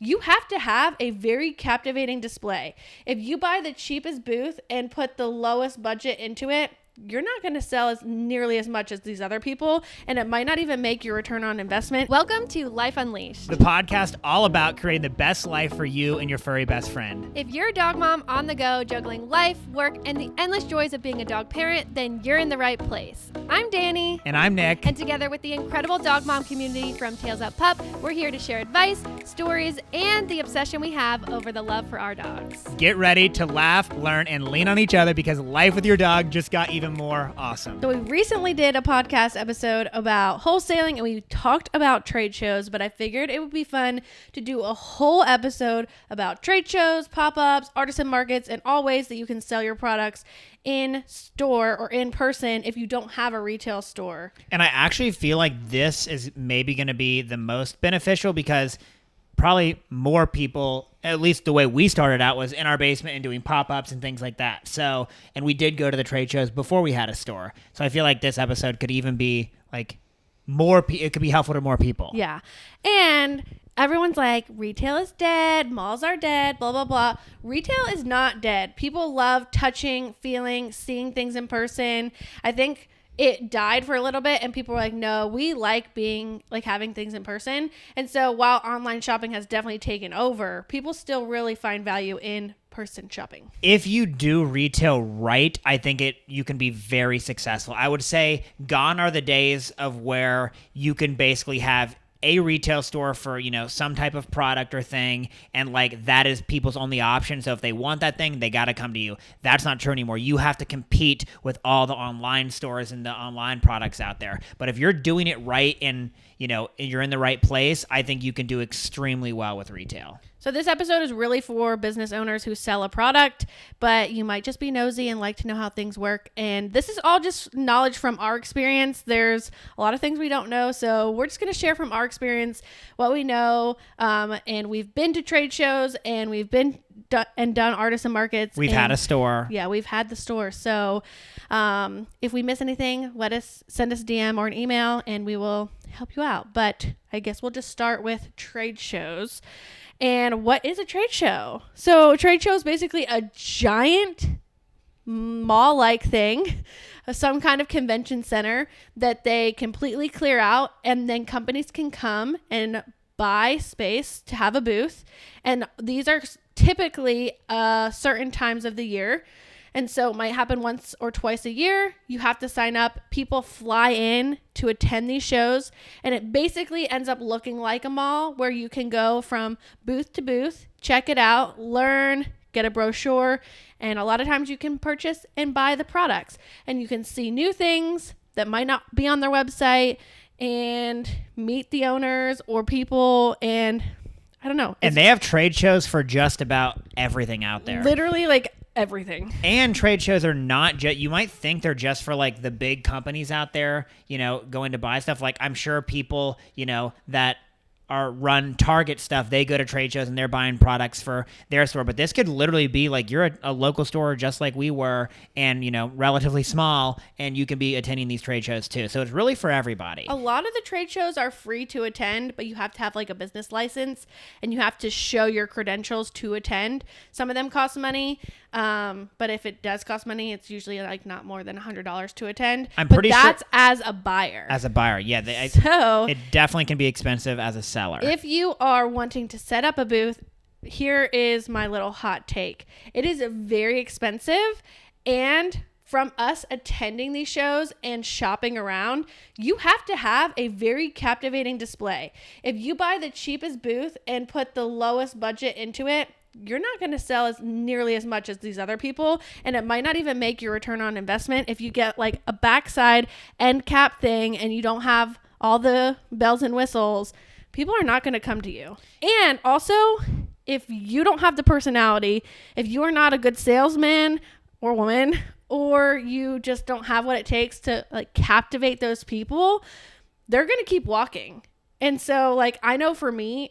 you have to have a very captivating display. If you buy the cheapest booth and put the lowest budget into it, you're not going to sell as nearly as much as these other people, and it might not even make your return on investment. Welcome to Life Unleashed, the podcast all about creating the best life for you and your furry best friend. If you're a dog mom on the go, juggling life, work, and the endless joys of being a dog parent, then you're in the right place. I'm Dani. And I'm Nick. And together with the incredible dog mom community from Tails Up Pup, we're here to share advice, stories, and the obsession we have over the love for our dogs. Get ready to laugh, learn, and lean on each other because life with your dog just got even more awesome. So we recently did a podcast episode about wholesaling and we talked about trade shows, but I figured it would be fun to do a whole episode about trade shows, pop-ups, artisan markets, and all ways that you can sell your products in store or in person if you don't have a retail store. And I actually feel like this is maybe going to be the most beneficial because probably more people, at least the way we started out, was in our basement and doing pop-ups and things like that. So, and we did go to the trade shows before we had a store. So I feel like this episode could even be like it could be helpful to more people. Yeah. And everyone's like, retail is dead, malls are dead, blah, blah, blah. Retail is not dead. People love touching, feeling, seeing things in person. I think it died for a little bit and people were like, no, we like having things in person. And so while online shopping has definitely taken over, people still really find value in person shopping. If you do retail right, I think you can be very successful. I would say gone are the days of where you can basically have a retail store for, some type of product or thing, and like that is people's only option. So if they want that thing, they got to come to you. That's not true anymore. You have to compete with all the online stores and the online products out there. But if you're doing it right and you're in the right place, I think you can do extremely well with retail. So this episode is really for business owners who sell a product, but you might just be nosy and like to know how things work. And this is all just knowledge from our experience. There's a lot of things we don't know. So we're just going to share from our experience what we know. And we've been to trade shows and we've been done artisan markets. We've had a store. Yeah, we've had the store. So if we miss anything, send us a DM or an email and we will help you out. But I guess we'll just start with trade shows. And what is a trade show? So a trade show is basically a giant mall-like thing, some kind of convention center that they completely clear out, and then companies can come and buy space to have a booth. And these are typically certain times of the year. And so it might happen once or twice a year. You have to sign up. People fly in to attend these shows. And it basically ends up looking like a mall where you can go from booth to booth, check it out, learn, get a brochure. And a lot of times you can purchase and buy the products. And you can see new things that might not be on their website and meet the owners or people. And I don't know. And they have trade shows for just about everything out there. Literally like everything. And trade shows are not just, you might think they're just for like the big companies out there, going to buy stuff. Like I'm sure people, that run Target stuff, they go to trade shows and they're buying products for their store. But this could literally be like you're a local store just like we were and, relatively small, and you can be attending these trade shows too. So it's really for everybody. A lot of the trade shows are free to attend, but you have to have like a business license and you have to show your credentials to attend. Some of them cost money. But if it does cost money, it's usually like not more than $100 to attend. I'm pretty sure that's as a buyer. As a buyer, yeah. So it definitely can be expensive as a seller. If you are wanting to set up a booth, here is my little hot take. It is very expensive, and from us attending these shows and shopping around, you have to have a very captivating display. If you buy the cheapest booth and put the lowest budget into it, you're not going to sell as nearly as much as these other people, and it might not even make your return on investment if you get like a backside end cap thing and you don't have all the bells and whistles. People are not going to come to you. And also, if you don't have the personality, if you are not a good salesman or woman, or you just don't have what it takes to like captivate those people, they're going to keep walking. And so like, I know for me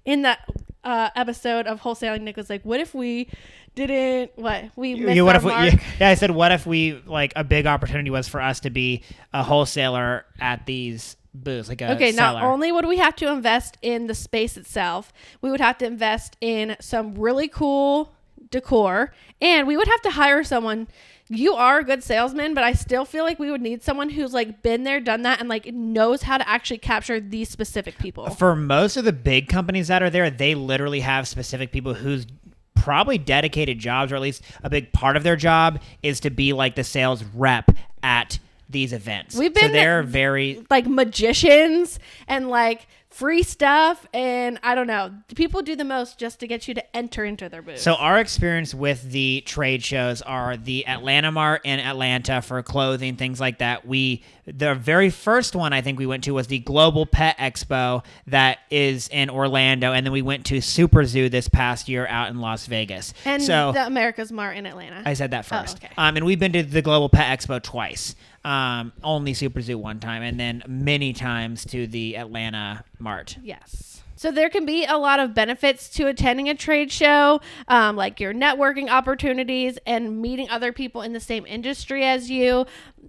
in that episode of wholesaling, Nick was like, what if we didn't, we missed our mark? Yeah, I said, what if we, like, a big opportunity was for us to be a wholesaler at these booth, like a Okay, seller. not only would we have to invest in the space itself, we would have to invest in some really cool decor, and we would have to hire someone. You are a good salesman, but I still feel like we would need someone who's like been there, done that, and like knows how to actually capture these specific people. For most of the big companies that are there, they literally have specific people whose probably dedicated jobs, or at least a big part of their job, is to be like the sales rep at these events. We've been so they're very like magicians and like free stuff, and I don't know. People do the most just to get you to enter into their booth. So our experience with the trade shows are the Atlanta Mart in Atlanta for clothing, things like that. The very first one I think we went to was the Global Pet Expo that is in Orlando, and then we went to Super Zoo this past year out in Las Vegas. And so the America's Mart in Atlanta. I said that first. Oh, okay. And we've been to the Global Pet Expo twice. Only Super Zoo one time, and then many times to the Atlanta Mart. Yes. So there can be a lot of benefits to attending a trade show, like your networking opportunities and meeting other people in the same industry as you,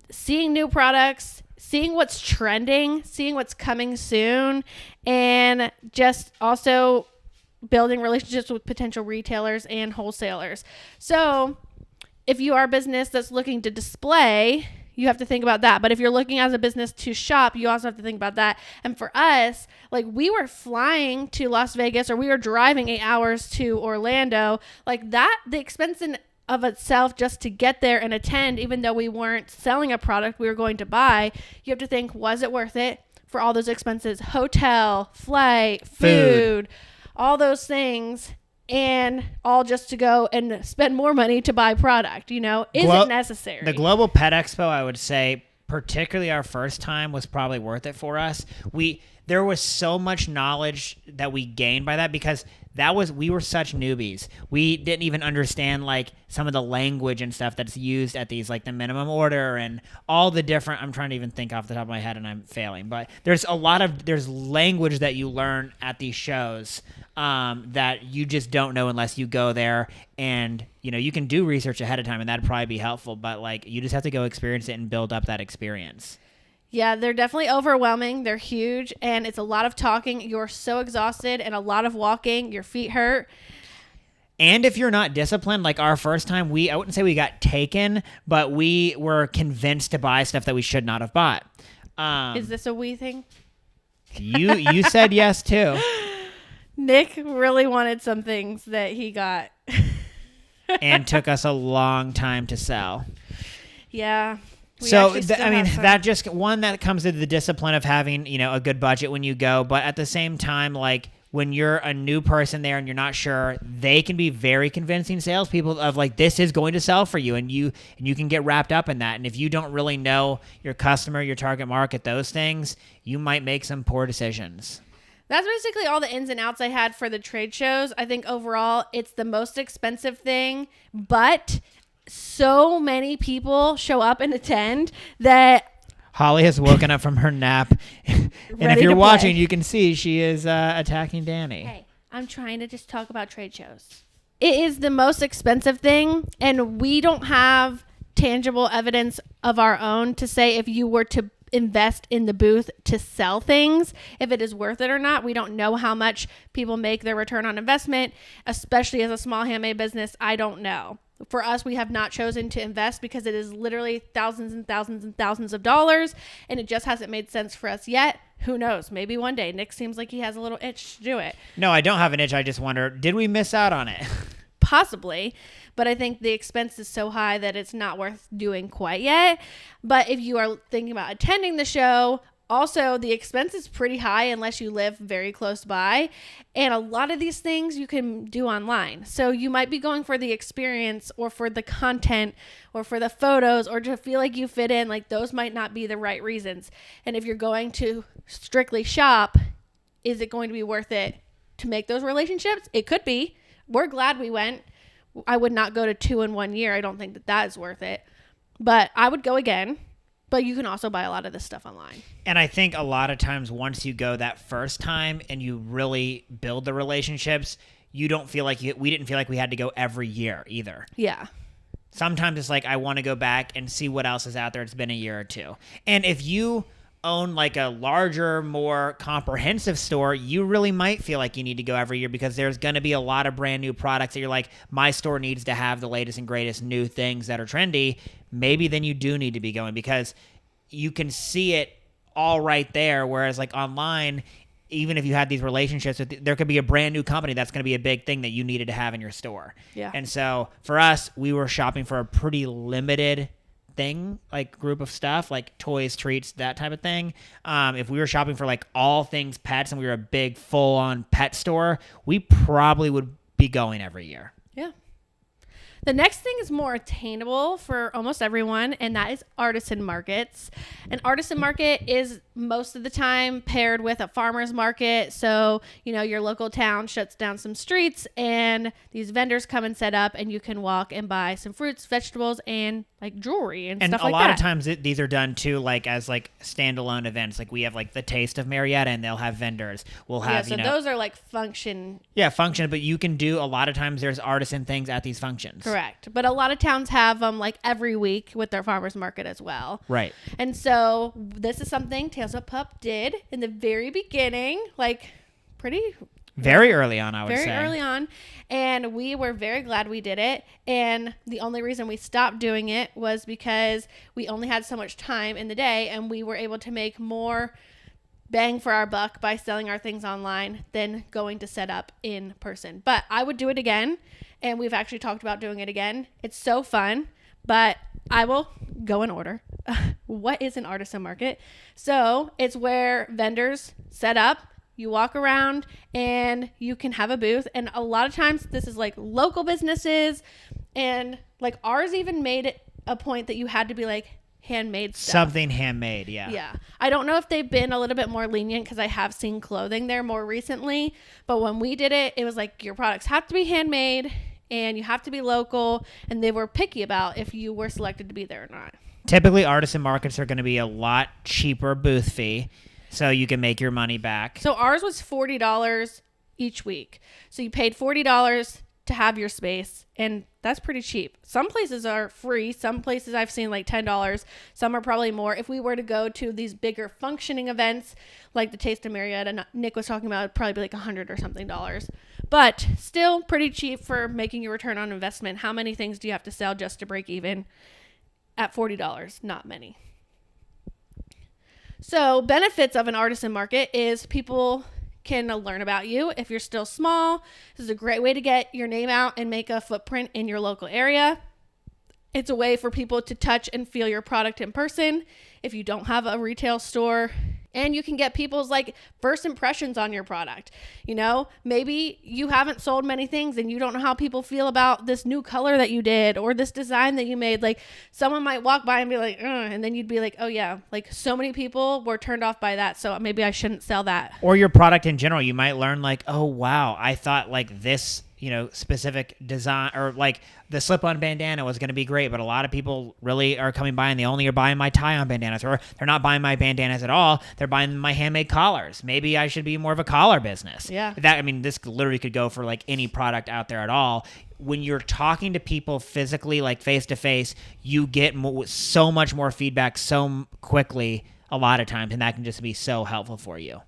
seeing new products, seeing what's trending, seeing what's coming soon, and just also building relationships with potential retailers and wholesalers. So if you are a business that's looking to display, you have to think about that. But if you're looking as a business to shop, you also have to think about that. And for us, like we were flying to Las Vegas or we were driving 8 hours to Orlando, like that, the expense in of itself just to get there and attend, even though we weren't selling a product we were going to buy, you have to think, was it worth it for all those expenses? Hotel, flight, food, all those things. And all just to go and spend more money to buy product, is it necessary? The Global Pet Expo, I would say, particularly our first time, was probably worth it for us. There was so much knowledge that we gained by that because we were such newbies. We didn't even understand like some of the language and stuff that's used at these, like the minimum order and all the different, I'm trying to even think off the top of my head and I'm failing, but there's language that you learn at these shows that you just don't know unless you go there, and you can do research ahead of time and that'd probably be helpful, but like you just have to go experience it and build up that experience. Yeah, they're definitely overwhelming. They're huge, and it's a lot of talking. You're so exhausted, and a lot of walking. Your feet hurt. And if you're not disciplined, like our first time, I wouldn't say we got taken, but we were convinced to buy stuff that we should not have bought. Is this a we thing? You said yes too. Nick really wanted some things that he got. And took us a long time to sell. Yeah. That just one that comes to the discipline of having, a good budget when you go. But at the same time, like when you're a new person there and you're not sure, they can be very convincing salespeople of like, this is going to sell for you. And you can get wrapped up in that. And if you don't really know your customer, your target market, those things, you might make some poor decisions. That's basically all the ins and outs I had for the trade shows. I think overall it's the most expensive thing, but so many people show up and attend that Holly has woken up from her nap. And if you're watching, you can see she is attacking Dani. Hey, I'm trying to just talk about trade shows. It is the most expensive thing, and we don't have tangible evidence of our own to say if you were to invest in the booth to sell things, if it is worth it or not. We don't know how much people make their return on investment, especially as a small handmade business. I don't know. For us, we have not chosen to invest because it is literally thousands and thousands and thousands of dollars, and it just hasn't made sense for us yet. Who knows? Maybe one day. Nick seems like he has a little itch to do it. No, I don't have an itch. I just wonder, did we miss out on it? Possibly, but I think the expense is so high that it's not worth doing quite yet. But if you are thinking about attending the show, also the expense is pretty high unless you live very close by. And a lot of these things you can do online. So you might be going for the experience or for the content or for the photos or to feel like you fit in. Like those might not be the right reasons. And if you're going to strictly shop, is it going to be worth it to make those relationships? It could be. We're glad we went. I would not go to 2 in 1 year. I don't think that is worth it. But I would go again. But you can also buy a lot of this stuff online. And I think a lot of times once you go that first time and you really build the relationships, we didn't feel like we had to go every year either. Yeah. Sometimes it's like, I want to go back and see what else is out there. It's been a year or two. And if you own like a larger, more comprehensive store, you really might feel like you need to go every year because there's going to be a lot of brand new products that you're like, my store needs to have the latest and greatest new things that are trendy. Maybe then you do need to be going because you can see it all right there. Whereas like online, even if you had these relationships with, there could be a brand new company that's going to be a big thing that you needed to have in your store. Yeah. And so for us, we were shopping for a pretty limited thing, like group of stuff, like toys, treats, that type of thing. If we were shopping for like all things pets and we were a big full-on pet store, we probably would be going every year. Yeah. The next thing is more attainable for almost everyone, and that is artisan markets. An artisan market is most of the time paired with a farmer's market. So, your local town shuts down some streets and these vendors come and set up and you can walk and buy some fruits, vegetables, and like jewelry and stuff like that. And a lot of times these are done too, like as like standalone events. Like we have like the Taste of Marietta and they'll have vendors. We'll have, those are like function. Yeah, function. But you can do, a lot of times there's artisan things at these functions. Correct. But a lot of towns have them like every week with their farmers market as well. Right. And so this is something Tales of Pup did in the very beginning, like very early on, I would say. Very early on. And we were very glad we did it. And the only reason we stopped doing it was because we only had so much time in the day and we were able to make more bang for our buck by selling our things online than going to set up in person. But I would do it again. And we've actually talked about doing it again. It's so fun. But I will go in order. What is an artisan market? So it's where vendors set up. You walk around and you can have a booth. And a lot of times this is like local businesses. And like ours even made it a point that you had to be like handmade stuff. Something handmade, yeah. Yeah. I don't know if they've been a little bit more lenient because I have seen clothing there more recently. But when we did it, it was like your products have to be handmade and you have to be local. And they were picky about if you were selected to be there or not. Typically, artisan markets are going to be a lot cheaper booth fee. So you can make your money back. So ours was $40 each week. So you paid $40 to have your space, and that's pretty cheap. Some places are free. Some places I've seen like $10. Some are probably more. If we were to go to these bigger functioning events, like the Taste of Marietta, Nick was talking about, it'd probably be like $100 or something. But still pretty cheap for making your return on investment. How many things do you have to sell just to break even? At $40, not many. So benefits of an artisan market is people can learn about you. If you're still small, this is a great way to get your name out and make a footprint in your local area. It's a way for people to touch and feel your product in person if you don't have a retail store. And you can get people's like first impressions on your product. Maybe you haven't sold many things and you don't know how people feel about this new color that you did or this design that you made. Like someone might walk by and be like, and then you'd be like, oh yeah, like so many people were turned off by that. So maybe I shouldn't sell that. Or your product in general. You might learn like, oh wow, I thought like this, specific design or like the slip-on bandana was going to be great, but a lot of people really are coming by and they only are buying my tie-on bandanas, or they're not buying my bandanas at all. They're buying my handmade collars. Maybe I should be more of a collar business. Yeah. This literally could go for like any product out there at all. When you're talking to people physically, like face to face, you get so much more feedback so quickly a lot of times, and that can just be so helpful for you.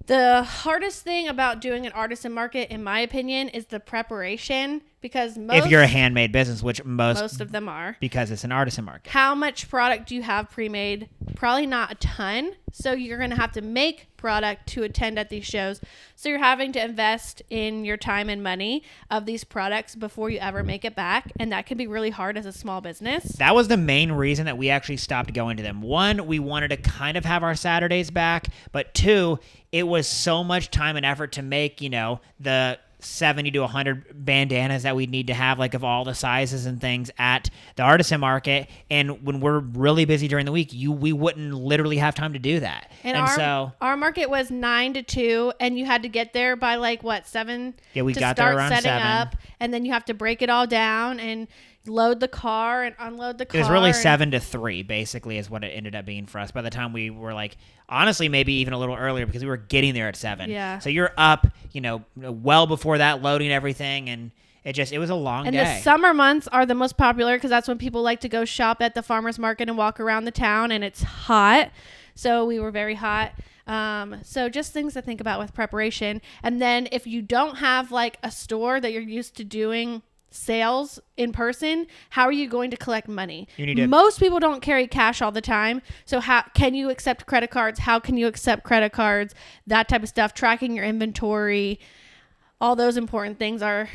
The hardest thing about doing an artisan market, in my opinion, is the preparation, because if you're a handmade business, which most of them are, because it's an artisan market. How much product do you have pre-made? Probably not a ton. So you're going to have to make product to attend at these shows. So you're having to invest in your time and money of these products before you ever make it back. And that can be really hard as a small business. That was the main reason that we actually stopped going to them. One, we wanted to kind of have our Saturdays back. But two, it was so much time and effort to make, the 70 to 100 bandanas that we'd need to have, like of all the sizes and things at the artisan market. And when we're really busy during the week, we wouldn't literally have time to do that. And so our market was 9 to 2, and you had to get there by 7? Yeah, we to got start there around setting 7. up, and then you have to break it all down and load the car and unload the car. It was really 7 to 3, basically, is what it ended up being for us. By the time we were honestly, maybe even a little earlier, because we were getting there at 7. Yeah. So you're up, well before that, loading everything, and it was a long day. And the summer months are the most popular because that's when people like to go shop at the farmer's market and walk around the town, and it's hot. So we were very hot. So just things to think about with preparation. And then if you don't have like a store that you're used to doing sales in person, how are you going to collect money? Most people don't carry cash all the time. So how can you accept credit cards? How can you accept credit cards? That type of stuff, tracking your inventory, all those important things are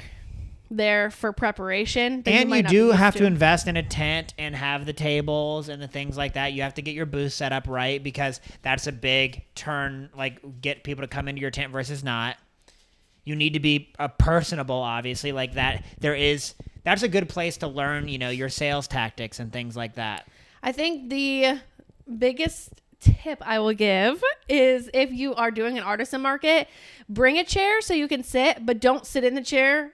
there for preparation. And you do have to invest in a tent and have the tables and the things like that. You have to get your booth set up right, because that's a big turn, like get people to come into your tent versus not. You need to be personable, obviously, like that. That's a good place to learn, your sales tactics and things like that. I think the biggest tip I will give is if you are doing an artisan market, bring a chair so you can sit, but don't sit in the chair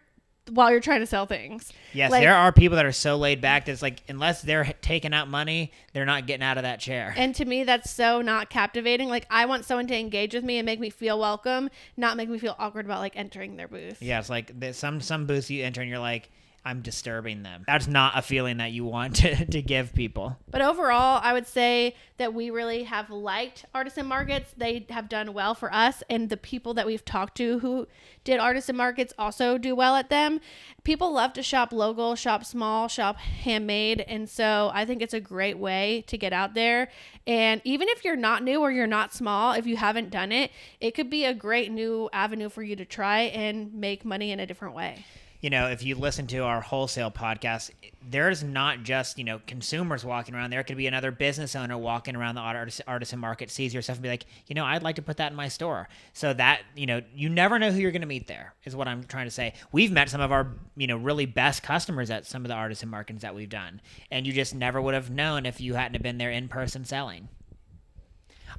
while you're trying to sell things. Yes, there are people that are so laid back that it's like, unless they're taking out money, they're not getting out of that chair. And to me, that's so not captivating. Like, I want someone to engage with me and make me feel welcome, not make me feel awkward about like entering their booth. Yeah, it's like some booths you enter and you're like, I'm disturbing them. That's not a feeling that you want to give people. But overall, I would say that we really have liked artisan markets. They have done well for us, and the people that we've talked to who did artisan markets also do well at them. People love to shop local, shop small, shop handmade, and so I think it's a great way to get out there. And even if you're not new or you're not small, if you haven't done it, it could be a great new avenue for you to try and make money in a different way. If you listen to our wholesale podcast, there's not just, consumers walking around. There could be another business owner walking around the artisan market, sees your stuff and be like, I'd like to put that in my store. So that, you never know who you're going to meet there, is what I'm trying to say. We've met some of our, really best customers at some of the artisan markets that we've done. And you just never would have known if you hadn't have been there in person selling.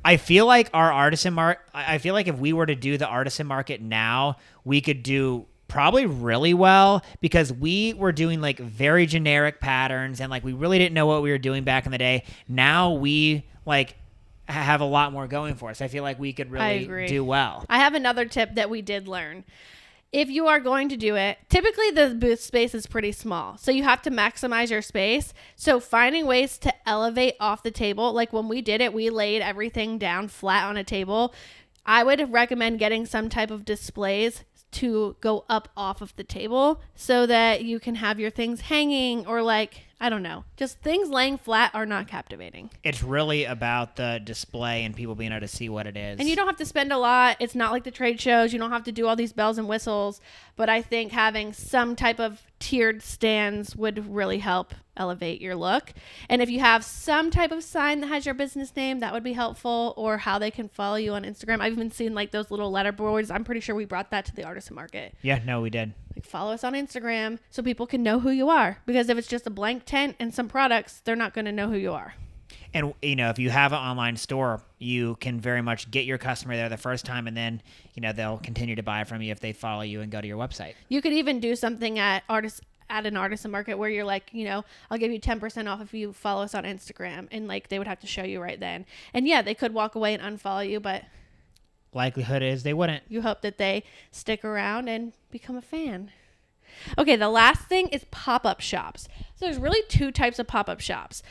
I feel like I feel like if we were to do the artisan market now, we could do probably really well, because we were doing like very generic patterns and like we really didn't know what we were doing back in the day. Now we like have a lot more going for us. I feel like we could really do well. I have another tip that we did learn. If you are going to do it, typically the booth space is pretty small, so you have to maximize your space. So finding ways to elevate off the table, like when we did it, we laid everything down flat on a table. I would recommend getting some type of displays to go up off of the table so that you can have your things hanging, or like, I don't know, just things laying flat are not captivating. It's really about the display and people being able to see what it is. And you don't have to spend a lot. It's not like the trade shows. You don't have to do all these bells and whistles. But I think having some type of tiered stands would really help elevate your look. And if you have some type of sign that has your business name, that would be helpful, or how they can follow you on Instagram. I've even seen like those little letter boards. I'm pretty sure we brought that to the artisan market. Yeah, no, we did. Like, follow us on Instagram so people can know who you are, because if it's just a blank tent and some products, they're not going to know who you are. And, if you have an online store, you can very much get your customer there the first time, and then, they'll continue to buy from you if they follow you and go to your website. You could even do something at an artisan market where you're like, I'll give you 10% off if you follow us on Instagram, and like they would have to show you right then. And yeah, they could walk away and unfollow you, but likelihood is they wouldn't. You hope that they stick around and become a fan. Okay, the last thing is pop-up shops. So there's really two types of pop-up shops.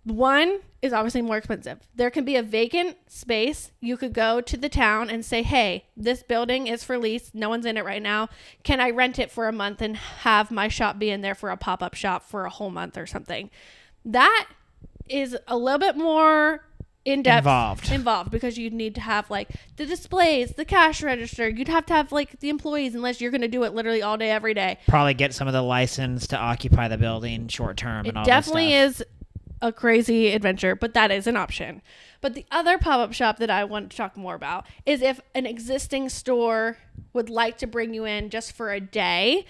One is obviously more expensive. There can be a vacant space. You could go to the town and say, hey, this building is for lease. No one's in it right now. Can I rent it for a month and have my shop be in there for a pop-up shop for a whole month or something? That is a little bit more in-depth involved, because you'd need to have like the displays, the cash register. You'd have to have like the employees, unless you're going to do it literally all day, every day. Probably get some of the license to occupy the building short term and all that stuff. It definitely is a crazy adventure, but that is an option. But the other pop-up shop that I want to talk more about is if an existing store would like to bring you in just for a day,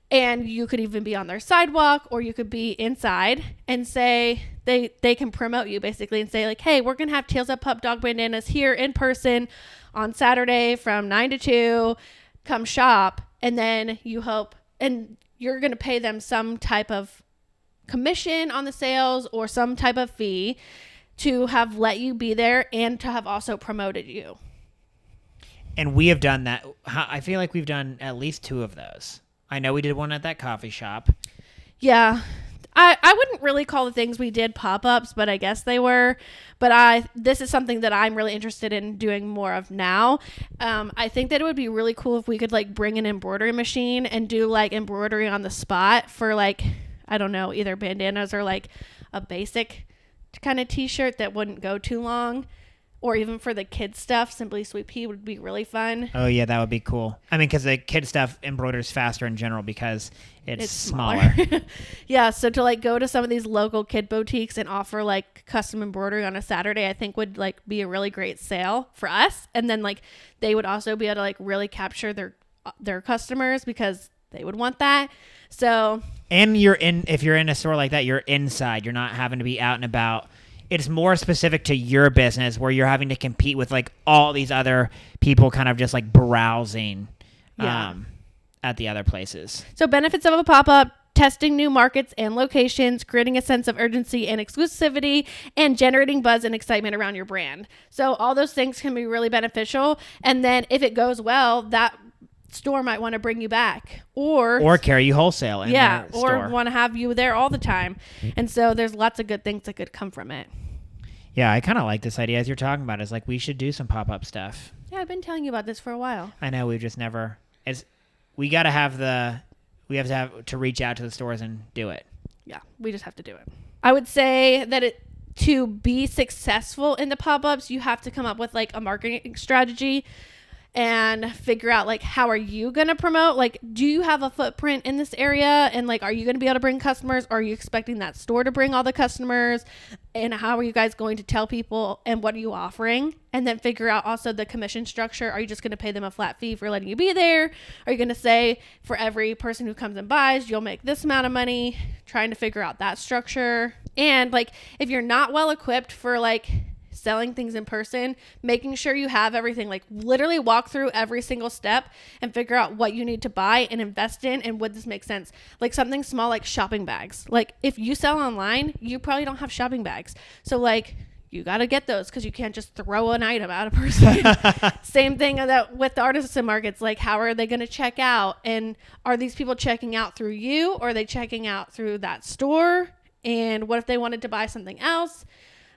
and you could even be on their sidewalk, or you could be inside, and say they can promote you basically and say like, hey, we're going to have Tails Up Pup Dog Bandanas here in person on Saturday from 9 to 2. Come shop. And then you hope, and you're going to pay them some type of commission on the sales or some type of fee to have let you be there and to have also promoted you. And we have done that. I feel like we've done at least 2 of those. I know we did one at that coffee shop. Yeah. I wouldn't really call the things we did pop-ups, but I guess they were. But this is something that I'm really interested in doing more of now. I think that it would be really cool if we could like bring an embroidery machine and do like embroidery on the spot for like, I don't know, either bandanas or like a basic kind of t-shirt that wouldn't go too long. Or even for the kids stuff, Simply Sweet Pea would be really fun. Oh, yeah, that would be cool. I mean, because the kid stuff embroiders faster in general because it's smaller. Yeah, so to like go to some of these local kid boutiques and offer like custom embroidery on a Saturday, I think would like be a really great sale for us. And then like they would also be able to like really capture their customers because they would want that. So, and if you're in a store like that, you're inside. You're not having to be out and about. It's more specific to your business where you're having to compete with like all these other people kind of just like browsing at the other places. So benefits of a pop-up: testing new markets and locations, creating a sense of urgency and exclusivity, and generating buzz and excitement around your brand. So all those things can be really beneficial. And then if it goes well, that store might want to bring you back or carry you wholesale in their store. Or want to have you there all the time. And so there's lots of good things that could come from it. Yeah, I kind of like this idea as you're talking about it. It's like we should do some pop-up stuff. Yeah, I've been telling you about this for a while. I know, we've just never we have to reach out to the stores and do it. Yeah, we just have to do it. I would say that to be successful in the pop-ups, you have to come up with like a marketing strategy and figure out like how are you going to promote, like do you have a footprint in this area, and like are you going to be able to bring customers, or are you expecting that store to bring all the customers, and how are you guys going to tell people, and what are you offering? And then figure out also the commission structure. Are you just going to pay them a flat fee for letting you be there? Are you going to say for every person who comes and buys you'll make this amount of money? Trying to figure out that structure. And like if you're not well equipped for like selling things in person, making sure you have everything, like literally walk through every single step and figure out what you need to buy and invest in, and would this make sense? Like something small like shopping bags. Like if you sell online, you probably don't have shopping bags, so like you got to get those because you can't just throw an item at a person. Same thing with the artisan markets. Like how are they going to check out, and are these people checking out through you, or are they checking out through that store? And what if they wanted to buy something else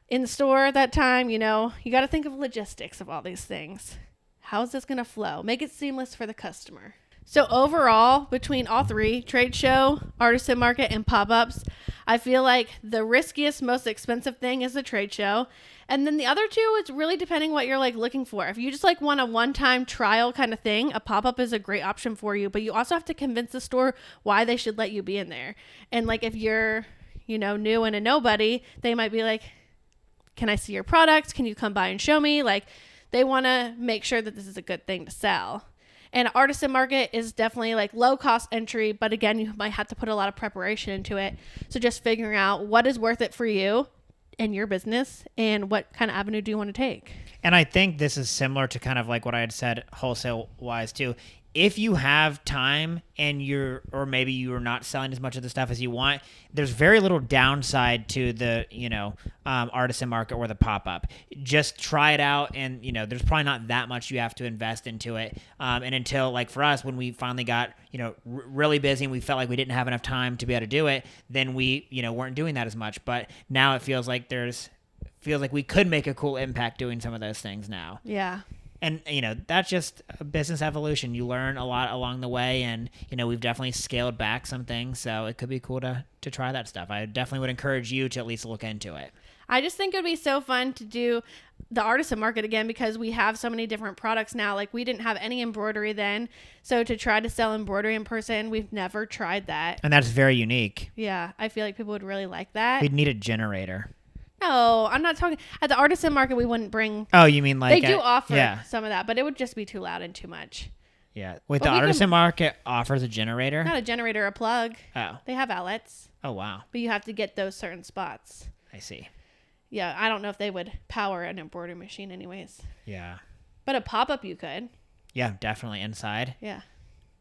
in the store at that time? You know, you got to think of logistics of all these things. How is this going to flow? Make it seamless for the customer. So overall, between all three, trade show, artisan market, and pop-ups, I feel like the riskiest, most expensive thing is the trade show. And then the other two, it's really depending what you're like looking for. If you just like want a one-time trial kind of thing, a pop-up is a great option for you. But you also have to convince the store why they should let you be in there. And like if you're, you know, new and a nobody, they might be like, can I see your products? Can you come by and show me? Like they want to make sure that this is a good thing to sell. And artisan market is definitely like low cost entry, but again, you might have to put a lot of preparation into it. So just figuring out what is worth it for you and your business, and what kind of avenue do you want to take. And I think this is similar to kind of like what I had said wholesale wise too. If you have time and or maybe you are not selling as much of the stuff as you want, there's very little downside to the, artisan market or the pop-up. Just try it out, and, there's probably not that much you have to invest into it. And until, like for us, when we finally got, really busy and we felt like we didn't have enough time to be able to do it, then we, weren't doing that as much. But now it feels like we could make a cool impact doing some of those things now. Yeah. And, that's just a business evolution. You learn a lot along the way, and, we've definitely scaled back some things, so it could be cool to try that stuff. I definitely would encourage you to at least look into it. I just think it would be so fun to do the artisan market again, because we have so many different products now. Like we didn't have any embroidery then, so to try to sell embroidery in person, we've never tried that. And that's very unique. Yeah, I feel like people would really like that. We'd need a generator. No, I'm not talking at the artisan market. We wouldn't bring. Oh, you mean like they do offer some of that, but it would just be too loud and too much. Yeah, wait, the artisan market offers a generator? Not a generator, a plug. Oh, they have outlets. Oh wow, but you have to get those certain spots. I see. Yeah, I don't know if they would power an embroidery machine, anyways. Yeah, but a pop-up you could. Yeah, definitely inside. Yeah,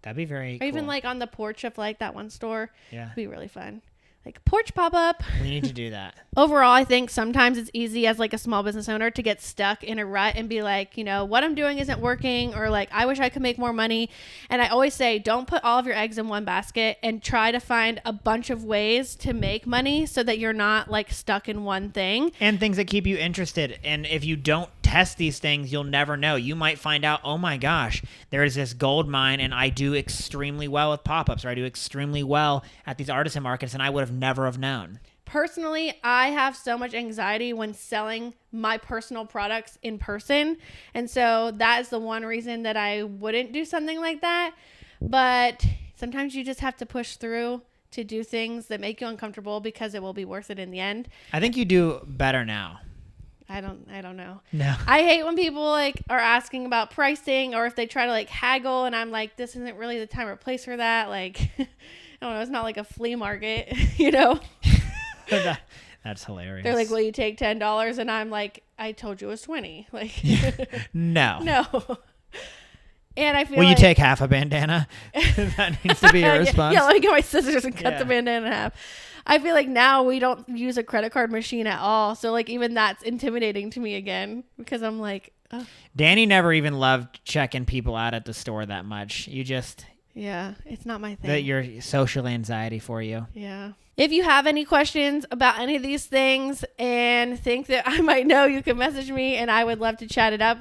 that'd be very. Or cool. even like on the porch of like that one store. Yeah, it'd be really fun. like a porch pop-up. We need to do that. Overall, I think sometimes it's easy as like a small business owner to get stuck in a rut and be like, you know, what I'm doing isn't working, or like, I wish I could make more money. And I always say, don't put all of your eggs in one basket, and try to find a bunch of ways to make money so that you're not like stuck in one thing. And things that keep you interested. And if you don't test these things, you'll never know. You might find out, oh my gosh, there's this gold mine and I do extremely well with pop-ups, or I do extremely well at these artisan markets, and I would have never have known. Personally, I have so much anxiety when selling my personal products in person. And so that is the one reason that I wouldn't do something like that. But sometimes you just have to push through to do things that make you uncomfortable, because it will be worth it in the end. I think you do better now. I don't know. No. I hate when people like are asking about pricing, or if they try to like haggle, and I'm like, this isn't really the time or place for that. Like, I don't know. It's not like a flea market, you know? That's hilarious. They're like, will you take $10? And I'm like, I told you it was 20. Like, no. no. And I feel will like, you take half a bandana? That needs to be your response. Yeah, let me get my scissors and cut the bandana in half. I feel like now we don't use a credit card machine at all. So like, even that's intimidating to me again, because I'm like, oh. Dani never even loved checking people out at the store that much. You just... Yeah, it's not my thing. That your social anxiety for you. Yeah. If you have any questions about any of these things and think that I might know, you can message me and I would love to chat it up.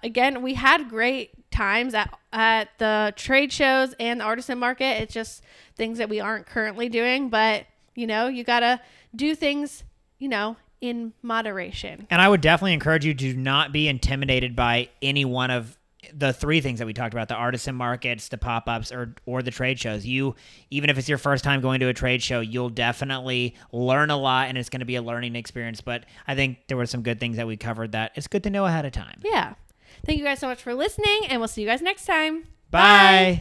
Again, we had great times at the trade shows and the artisan market. It's just things that we aren't currently doing, but you know, you got to do things, you know, in moderation. And I would definitely encourage you to not be intimidated by any one of the three things that we talked about: the artisan markets, the pop-ups, or the trade shows. You, even if it's your first time going to a trade show, you'll definitely learn a lot, and it's going to be a learning experience. But I think there were some good things that we covered that it's good to know ahead of time. Yeah. Thank you guys so much for listening, and we'll see you guys next time. Bye.